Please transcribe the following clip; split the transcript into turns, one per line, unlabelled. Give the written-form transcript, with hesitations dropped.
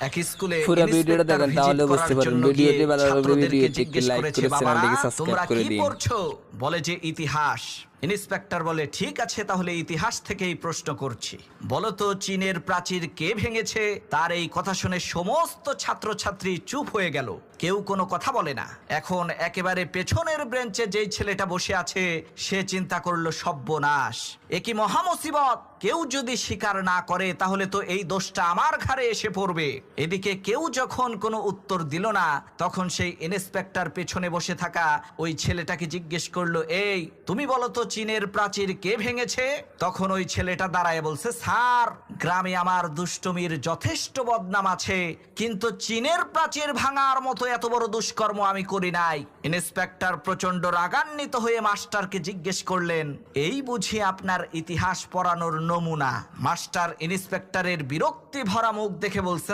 এক স্কুলে
পুরো ভিডিওটা
ইন্সপেক্টর
দেখেন
ভিজিট
তাহলে
করার
বুঝতে পারবেন।
জন্য গিয়ে
ভিডিওটি ভালো লাগলে
ছাত্রদেরকে
ভিডিওটি একটি
জিজ্ঞেস
লাইক
করেছে,
করে
বাবারা
চ্যানেলটিকে সাবস্ক্রাইব
তোমরা
করে
কি
দিন।
পড়ছো? বলে যে ইতিহাস। ইন্সপেক্টর বলে ঠিক আছে, তাহলে ইতিহাস থেকেই প্রশ্ন করছি। বলো তো চীনের প্রাচীর কে ভেঙেছে? তার এই কথা শুনে সমস্ত ছাত্রছাত্রী চুপ হয়ে গেল, কেউ কোনো কথা বলে না। এখন একেবারে পেছনের বেঞ্চে যেই ছেলেটা বসে আছে সে চিন্তা করলো, সর্বনাশ, এ কি মহা মুসিবত! কেউ যদি স্বীকার না করে তাহলে তো এই দোষটা আমার ঘাড়ে এসে পড়বে। এদিকে কেউ যখন কোনো উত্তর দিল না, তখন সেই ইন্সপেক্টর পেছনে বসে থাকা ওই ছেলেটাকে জিজ্ঞেস করলো, এই তুমি বলো তো চীনের প্রাচীর কে ভেঙেছে? তখন ওই ছেলেটা দাঁড়ায় বলছে, স্যার, গ্রামে আমার দুষ্টমির যথেষ্ট বদনাম আছে, কিন্তু চীনের প্রাচীর ভাঙার মতো এত বড় দুষ্কর্ম আমি করি নাই। ইন্সপেক্টর প্রচন্ড রাগান্বিত হয়ে মাস্টারকে জিজ্ঞেস করলেন, এই বুঝি আপনার ইতিহাস পড়ানোর নমুনা? মাস্টার ইন্সপেক্টরের বিরক্তি ভরা মুখ দেখে বলছেন,